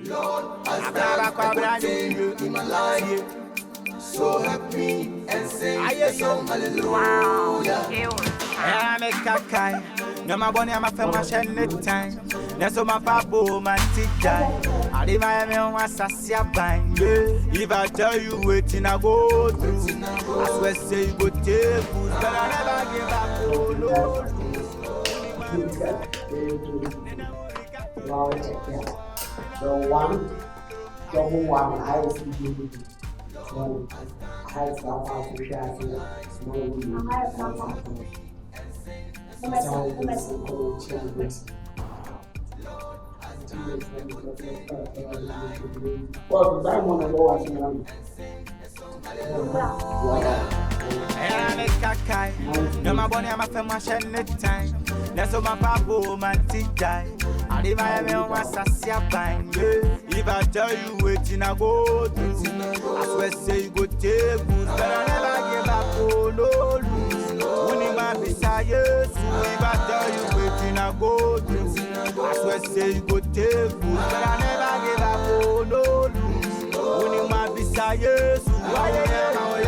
Lord has done everything in my life. So happy and sing a song, hallelujah. I make a kind. No, my bonnie, I'm a famous time. That's all my papa, my teacher. I live my own was a siabang. If I tell you waiting, I go through. I swear, say you go take good, but I never give up. The one, double one, I see you. So, I have some Africa, well, that one I go watching them. I make a kind. No, my bonnie, I'm a famous time. That's all my papa, my teacher. I live my own was a siabang. If I tell you waiting, I go through. I swear, say you go take good, but I never give up. Oh, no, winning my beside you. If I tell you waiting, I go through. I swear, say you go take good, but I never give up. Oh, no, winning my beside you. Why you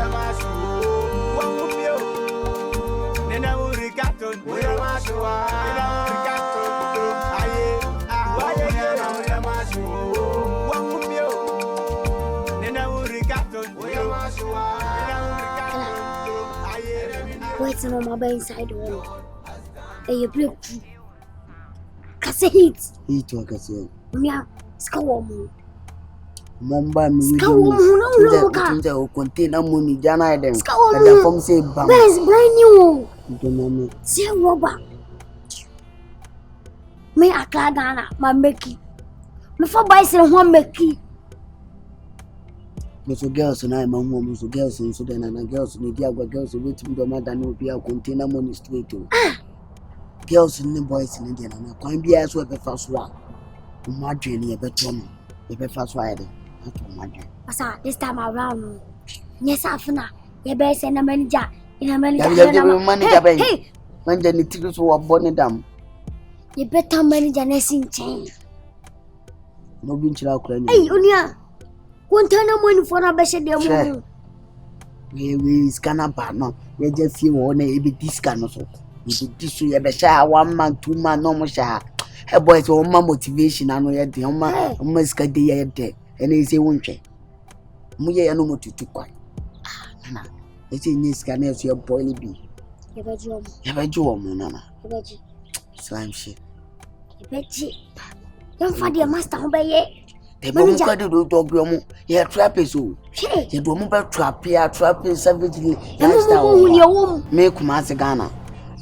am I so? What would you? Then I will regaton. We are my show. Waiting on my inside the wall. And you break through. Kase hit. Eat what I say. Mia, Skawam. Mamba me. Skawam, no, no, contain a money, Jana. Then, Skawam, from say, Bess, brand new. Don't know. Say, Robert. Me, a Cladana, my Mickey. Before Bison, one Mickey. Mr. Girls and I'm a woman, so girls and so then and girls in the other girls waiting for my than will be a container money straight to girls and the boys in India and I can't be as well the first one. Imagine a better one, the first rider. That's imagine. This time around, yes, Afna, your best and a manager in a manager. Hey, when the tickets were born them. You better manager nursing chain. No being child. Hey, Unia. One turn of money for a better deal. We scan up, no, we just see one a bit this kind of so. You this way, a shower 1 man, 2 man, no more shower. A boy's own motivation, I know yet the almost got the day, and they say, won't you? Muya no more to quite. It's in this can as your boy be. You have a job, Nana. Slime shit. Don't find your master obey. The moment I do dog, you trap is all. You do move trap here, trapping savagely. Make Masagana.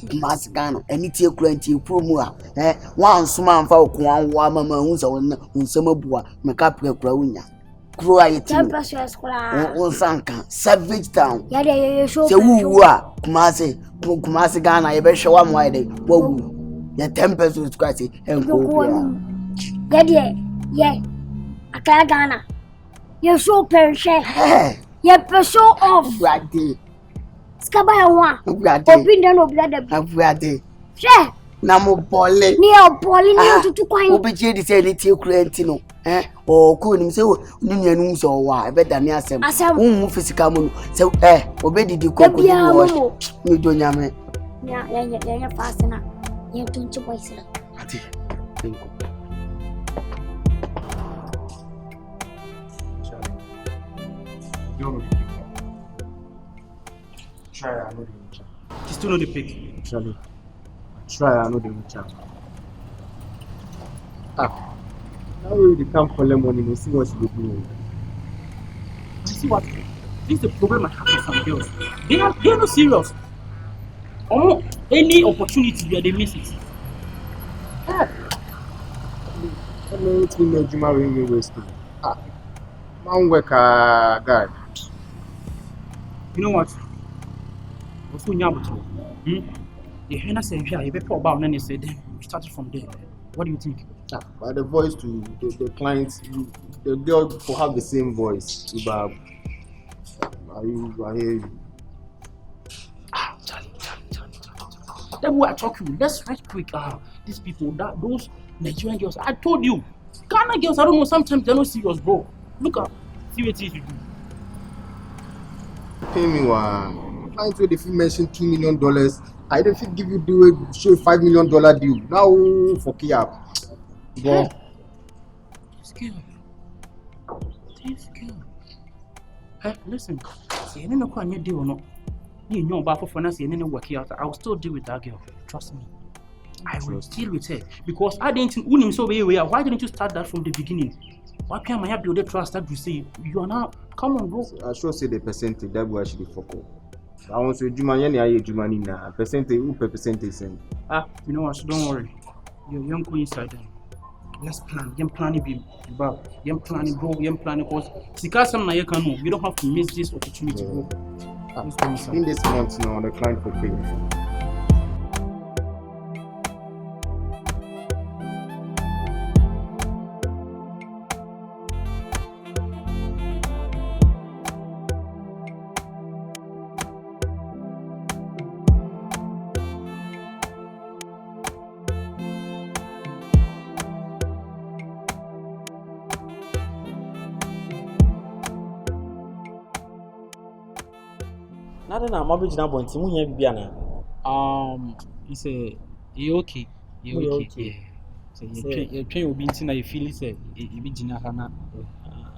Masagana, and it's your cranty promo. One small for one woman who's on summer boa, make up your crowing. Cry it, on Sanka, savage town. Yada, so who are Masagana, I bet show one wide. Whoa, your tempers was crazy and go. Yeah. A Cladana. You're so perished. You're so off. Ready. Scabaya one. Open the no blood. I'm ready. Share. Namo Polly. Near Polly to quite. Obey say little Crentino. Or couldn't say, Union so why better than yourself. I said, physical moon. So, obey the Duke. You don't yam. Yeah, fast enough. You don't voice it. Thank you. Try, I know the winner. You still know the pick. Try, I know the winner. Now we can't collect money, we see what you do. You see what? This is the problem I have with some girls. They are not serious. Any opportunity where they miss it. I don't know Juma really wasting. Man work guy. You know what? Also, the henna said, "Yeah, you better about." And then they said, "Then we started from there." What do you think? By the voice to the clients, the girl will have the same voice. I hear you. Then we are talking. Let's right quick. These people, those Nigerian girls. I told you, Ghana girls, I don't know, sometimes they're not serious, bro. Look at, see what you do. Pay me one. Client where if you mention $2 million, I don't think give you do a show $5 million deal. Now for Kia. Bro. This girl. Hey, listen. See, you know what you do or not. You know about for us, you know work out. I will still deal with that girl. Trust me. I will deal with her because I didn't win him so way. Why didn't you start that from the beginning? Why can't I build the trust that you say you are now? Come on, bro. I should say the percentage that we actually focus. I want to do my Jumani na percentage. Who percentage? You know what? So don't worry. You're young queen inside them. Let's plan. You're planning, baby. You're planning, bro. You're planning because you don't have to miss this opportunity, bro. In this month now, the client will pay. Na mabe jina bonti mu nya bibia na He say you okay. You okay. So you train obi nti na you feel say e be jina ha na.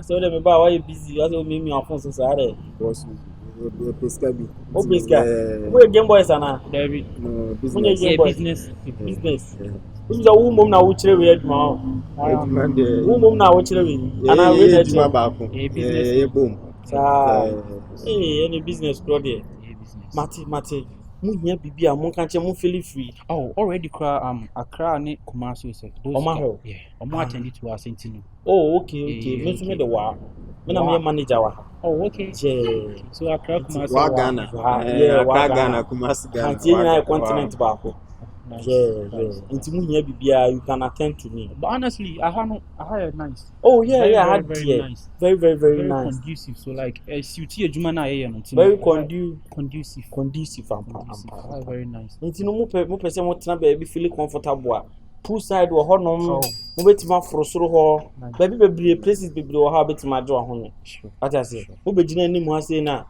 So dem ba why busy as o me afon so sare Boss pesca bi. O pesca. We game boys ana. David. No Business. We just who mom na wo kire we aduma. Who mom na wo kire we. Ana we na aduma ba ko. Business. Boom. Any business pro there. Mate. Mu nya bibia mo kan che mo feel free. Oh, already Accra ne Kumasi say. Omo yeah. Omo attend to us intino. Oh, okay. Me to me the wa. Me na me manager wa. Oh, okay. Yeah. So Accra Kumasi Wa Ghana. Accra Ghana Kumasi Ghana. Anti na continent ba ko. Yeah. Inti mu nya bibia you can attend to me. But honestly, I had nice. Oh yeah, I had very nice. Very nice. Conducive. So like suit adwuma na ye no. Very conducive. Very nice. Inti no mo pese mo tena ba bi feel comfortable. Poolside wo ho no mo betima forosoro ho. Ba bi bebre places bebre wo ha betima jo ho no. Sure. Ata se. Mo begina anim ha se na.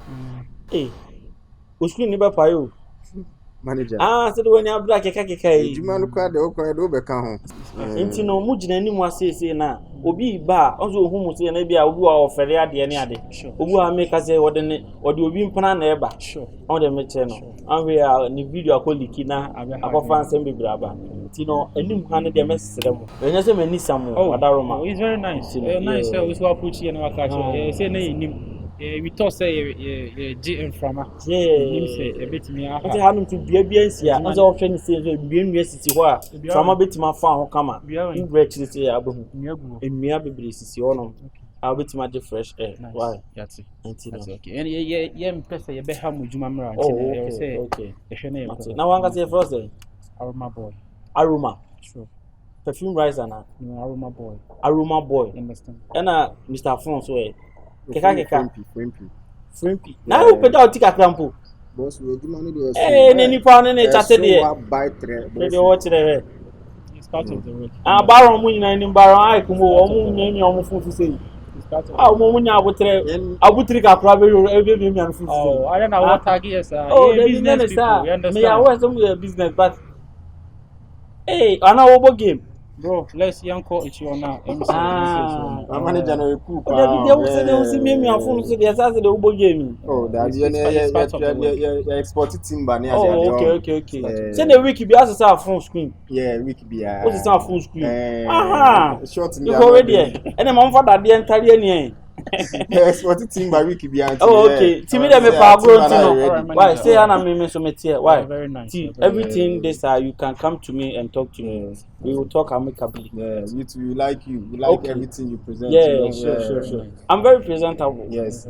O screen ni ba pa yo. Manager. So the when you black keka Juma no kwa de okwa do be ka ho. Nti no mu gina anim asese na obi ba onzo ohu mu se na bia obi wa ofere ade ne ade. Obi wa make say wode obi mpana na eba. Sure. On the meche no. And we are ni video akoliki na akofa nsem bebre aba. Nti no anim ha ne de mesere mo. Enye se mani samo adaroma. Oh, it's very nice. Nice. We so approach here na waka say na enim. We thought say GM from him say a bit me. I have to be a BNC. I was all trying to say university where from a bit my farm come up. You actually say about in me baby is your I'll be to my fresh air. Why? That's okay. And yeah, impressed you better have Juma Mara. Oh, okay. Now one can say first day. Aroma boy. Aroma. Sure. Perfume riser na. No, Aroma boy. Aroma boy. Understand? And Mr. Afonso way. Frimpy. Now you put out tika crampo. Boss we do money do. Any pound in a chatted there. Buy three. They watch there. It's part of the work. Baron Munina in Baron I come home name your phone to say. Munya would trick a private every million food. Oh, I don't know what I guess. Business people. Me I was some business, but hey, I know what game. Bro, let's young call it you now. My manager no cool. They see me on phone so they say the Ubo game. Oh, that you exported timber near. Oh, okay. Say the wiki be as a phone screen. Yeah, wiki be. What is our phone screen? Short you already. And the mom for that the entire year. Exported timber wiki be. Oh, okay. Timmy them power grown. Why say Anna me so here? Why? Very nice. Everything this you can come to me and talk to me. We will talk amicably. Yeah, we like you. We like everything you present. Yeah, sure. I'm very presentable. Yes.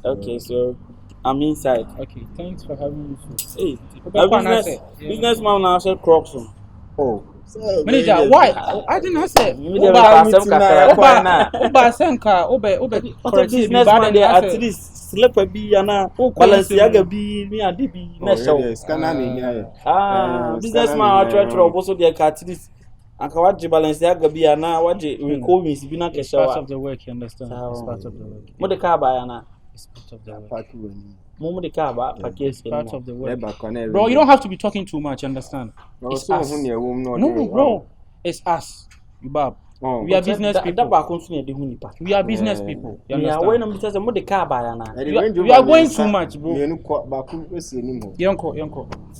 Okay, so I'm inside. Okay, thanks for having me. Hey, businessman now said Crocs. Oh. Manager, why? I didn't say. Businessman they at least slip a be ana Balenciaga be me and DB na show. Scanner Businessman I try to also their at least Anka waje Balenciaga bi ana waje Recomis bi na It's kesha part wa. of the work, you understand? It's part of the work. Mo de ka ba ya na. It's part of the work. Mo de ka ba package Part of the work. Bro, Bro, you don't have to be talking too much, understand? It's us. No, No, bro. It's us. Yubab. We are business Da people. ba kon so ne de hu nipa. We are business people. You Yeah, when understand? I'm say mo de ka ba ya na. You are going too much, bro. Yonko.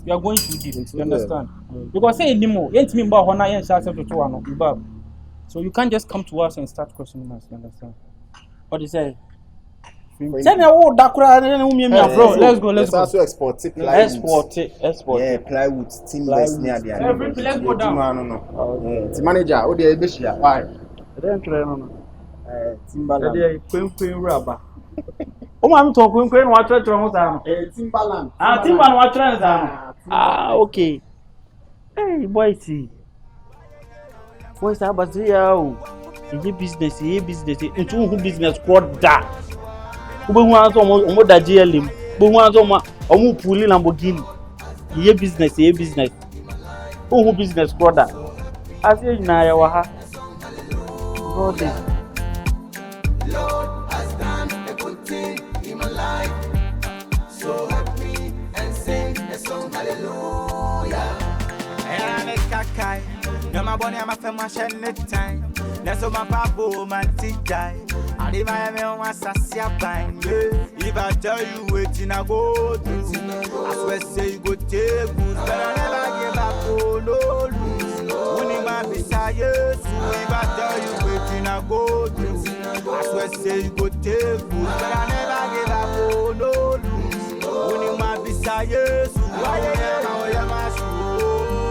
You are going too deep. You understand? Because say anymore, you ain't me about honor and shout to one Yubab. So you can't just come to us and start questioning us. You understand? What you say? Say na wo da kura na umi mi Bro, let's go. Also export export. Yeah, plywood, timbers near the Frimpy, let's go down. No. The manager, oh, the Bishia, why? Then try no. Timbaland. Dey kwen raba. O ma mi to kwen wa tra ho sa. Timbaland. Timbaland wa tra sa. Okay. Hey, boy, see. Boy, sa ba see ya o. Ye business. Into who business crowd da. Ube hu anso omo da GLM. Ube hu anso omo puli Lamborghini. Ye business. Who business crowd da. Asi na ya wa ha. God. Lord has done a good thing in my life. So happy and sing a song, hallelujah. And I kakai. No my bonny, I'm a famous time. That's all my papa man die. I live my man was a siapine. If I tell you waiting, I go through. I swear say you go take good, but I never give up. Oh no, lose. Winning my beside you. If I tell you waiting, I go through. I swear say you go take good, but I never give up. Oh no, lose. Winning my beside you. Why am I so?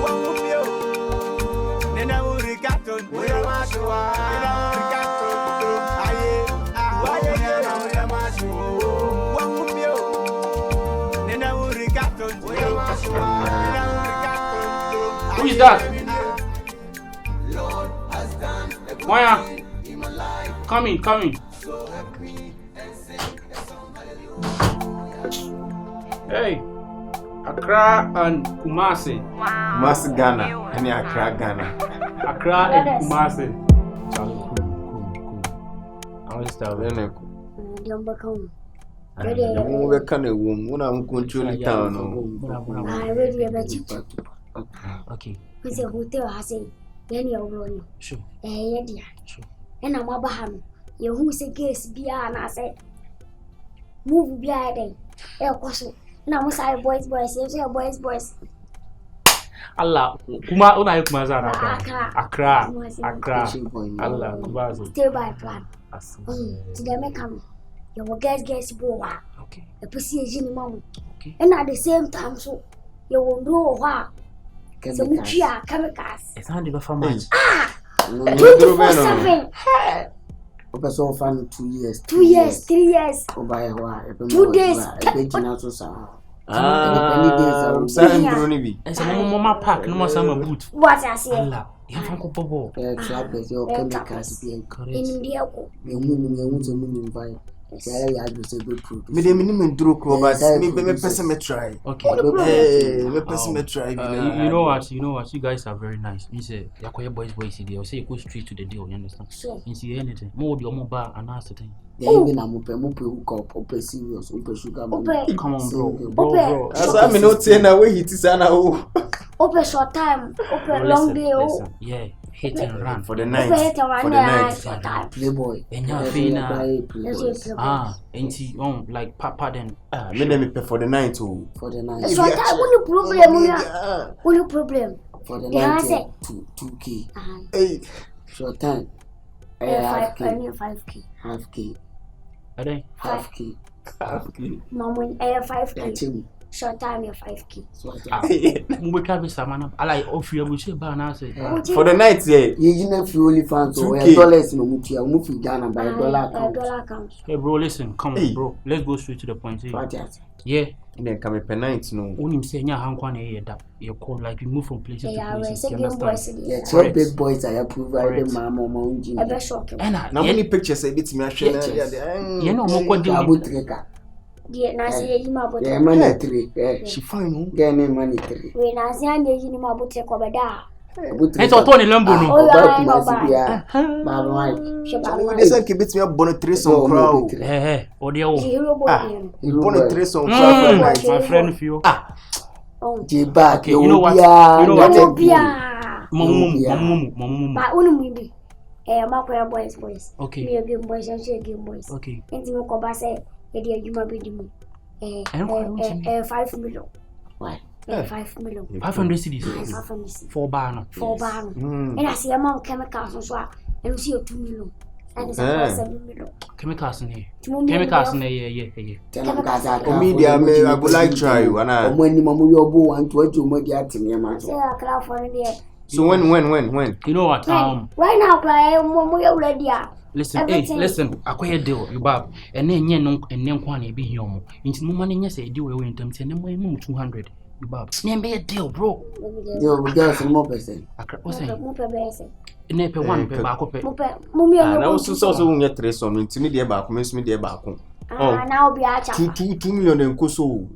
One of you. Then I will regret on. We are my show. Who is that? Maya, come in. Hey, Accra and Kumasi. Kumasi Ghana, any Accra Ghana. Accra and Kumasi. I will start with you. Ready, We can a woman, one of control town. I ready about you. Okay. Who's a hotel has a any of Sure. dear. And I'm Abraham. You who's a guest beyond I said. Move behind them. Now, say boys, boys. Allah, Kuma, una Kumazana. Accra. Allah, Kumasi. Stay by plan. To them come. You will guess boa. Okay. The pussy is in mom. Okay. And at the same time, so you will know what. So much chemicals. It's not the farmers. 24/7. Open so fun 2 years. 2 years, 3 years. 2 days. Saying Brunibi. And some mama pack no more summer boot. What I say? Allah, you have Uncle Bobo. Trappers, your chemicals being In India. Me the minimum through Cobas, me person me try. Okay. Me person me try. You know what? You guys are very nice. You say, Yakoya boys, they will say you go straight to the deal, you understand? Sure. You see anything. More your mobile and ask the thing. Even I'm hook up, open serious, open sugar. Come on, bro. As I not saying away, it is an hour. Open short time, open long day. Listen. Yeah, hit and run. For the night. For the night. Playboy. And your fina. Ah, Ain't he on like Papa then? Me them pay for the night too. For the night. short time, only problem. For the Yeah, I night, say. 2K. Hey, Short time. 5K. Half K. Are they? Half K. Mom, when 5K. That's him. Short time, 5K. I like offer you say ban say. for the night, yeah. You know, if you only found so $2 in Mutia, move in Ghana by $1 account. Hey bro, listen, come on, bro. Let's go straight to the point. Yeah. And then come per night, no. When you say nya hankwan e that you call like you move from places to places. You understand? Yeah, so big boys I approve the mama mountain. Ebe shock. And Now many pictures say bit me share. You know mo kwa deal. Yeah, na say you ma money 3. She fine, Get money 3. We na say ande you ma bote ko beda. It's a Tony Lambo. This one keep it me up bonnet 3 some crowd. Eh, audio. Bonnet 3 some crowd. My friend for you. Jiba, you know what? Mom. But only my boys. Okay. Me a game boys, I say game boys. Okay. And you go back say, you might be the 5 million. Why? 5 million. 500 cities. 500 4 bar. And I see a mom chemicals and swap, and you see 2 million. And it's 7 million. Chemicals in here. Chemicals in here, yeah. Media, I would like try you. And when you want to what you might get to me, man. so when? You know what? Right now, we already are. Listen, I quite a deal, you bab, and then and one be here. Into money, yes, I do away in terms and then 200. You bab. Name be a deal, bro. You get some more percent. What's it? Nepe one per back up. And also so get 3 some into me dear back, miss me dear back. Now be a 2 million and Koso.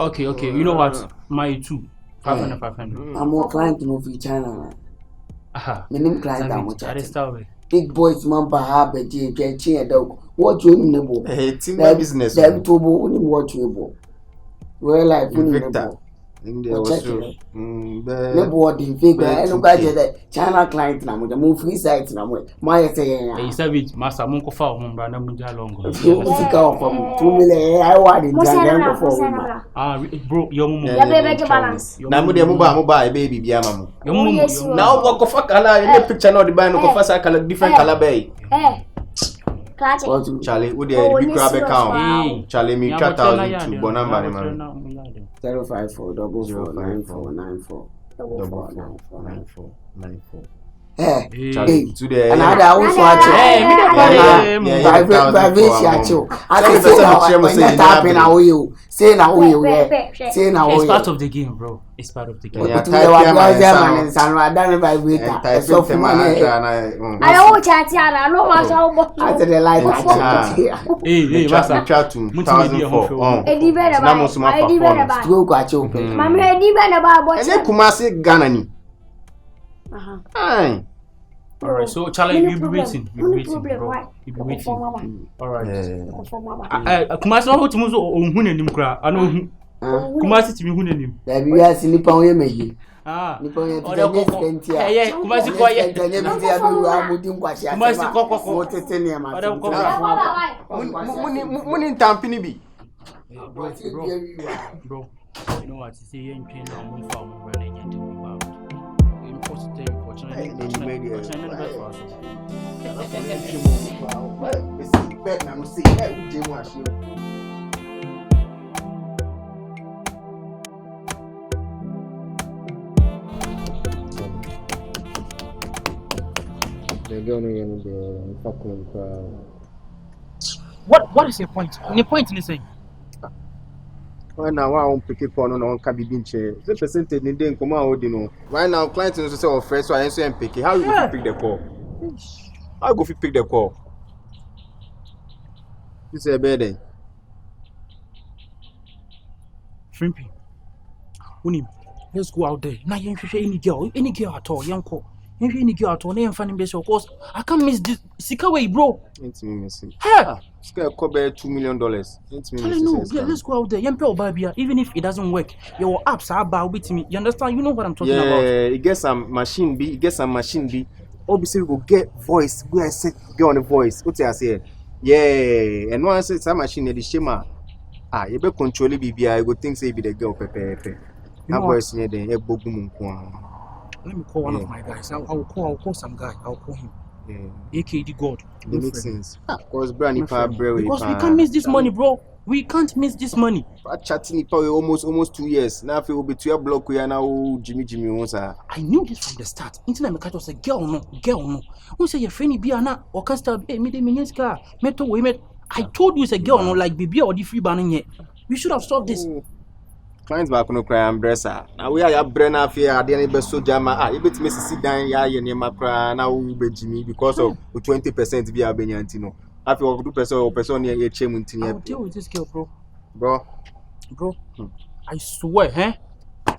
Okay, you know what? My 500. I'm more client to move to China. Aha. Minimum client, I'm much. That Big boys, man, Bahaba, J, dog. What you know? Hey, team business. Them two only what you well, like Victor. India was true. No board in figure. I look at that China client now with the move free sites now. My saying, he said, Master Munko Farm, Brandon Munja Longo. You go from 2 million. I want it. Bro, your mum. Now, mobile baby, Yamamu. Your mum. Now, walk of a color in the picture, not the band of a color, different color bay. Charlie, would you grab a count? Charlie, me 3,000 to Bonamba. 054 9494 94. Hey, today. And I also watch It's part of the game, bro. It's part of the game. I don't chat. I know myself. I said the light. Hey, Master. Chat to 2004. Kumasi Ghana. Alright, so Charlie, you'll be waiting. You'll be waiting, bro. You'll be waiting. Alright. Kumasi, I'm going to move on Hunanim cry. I know Kumasi to be Hunanim. There be a Nippon Yemegi. Nippon Kumasi quiet. Kumasi Coco. Munin Tampinibi. Bro, you know what? See, you ain't paying no money for running into me about. What is your point? The point is saying. Right now, I won't pick a corner on Cabinche. The percentage in the come out, you know. Right now, clients in the sale first, so I answer and pick it. How you go pick the call? I'll go pick the call. You say better. Frimpy. Unim, let's go out there. Now you ain't any girl at all, young call. Any girl at all, name finding best of course. I can't miss this Sikaway, bro. Ain't me missing. Hey! Scale cover $2 million. Ain't me missing. No, yeah, let's go out there. Young people, baby, even if it doesn't work, your apps are about with me. You understand? You know what I'm talking about. Yeah, you get some machine B, Obviously, we go get voice. We are set get on the voice. What I say? Yeah, and once it's a machine, the shema. You be control it, BBI. Go think say be the girl, Pepe. That voice near the boom. Let me call one of my guys. I'll call some guy. I'll call him. AKD God. It makes sense. Because we can't miss this money, bro. We can't miss this money. Chatting almost 2 years. Now if it will be 12 block we are now Jimmy wants. I knew this from the start. Internet me was a girl no. Who say your friend be ana or cast me car. I told you it's a girl no like baby or the free banning yet. We should have stopped this. Clients back no cry umbrella. Now we are your brain affair at the end of so jama. You bet me sit down ya near my cry now we be Jimmy because of 20% be a Benyantino. After 2% or person near your chairman. I'll deal with this girl, bro. Bro. I swear,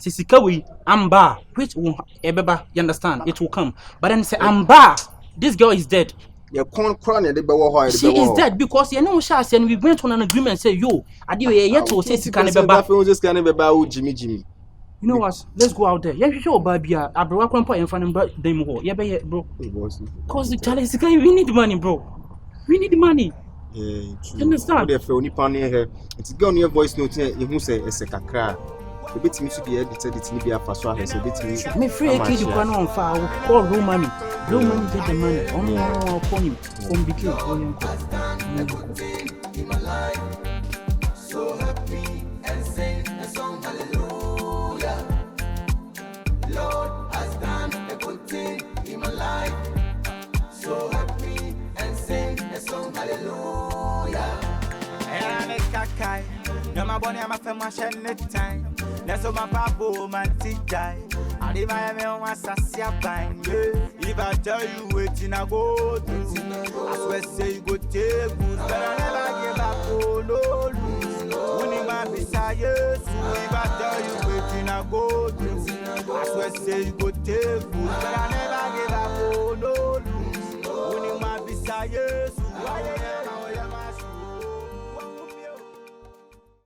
Sisikawi, I'm bar, which will ebeba, you understand? It will come. But then say I'm bar. This girl is dead. Your corn crown and the bewo. She is dead because you know Shas and we went on an agreement say yo, I do yet to say Jimmy. You know what? Let's go out there. Yeah, you sure baby. I bro one point in front of them ho. Yeah, bro. Cause the challenge is we need money, bro. We need money. Yeah, true. You understand? The phone nipa here. It's go on your voice note here. You say it's a kakra. The bit me to be edited it ni be afa so ahese bit me. Me free kid you can on fire. Call real money. Real money get the money. Only upon him. From the kid. So happy and sing a song hallelujah. Lord has done a good thing in my life. So happy and sing a song hallelujah. And I kakai. No my bonny I'm a famous time. Let's my papa man die. I live my own assassin bind. If I tell you waiting I go through, I swear say you go take good, but I never give up. Oh no. If I tell you waiting I go through, I swear say you go take food, but I never give up. Oh no, lose. Only my desires.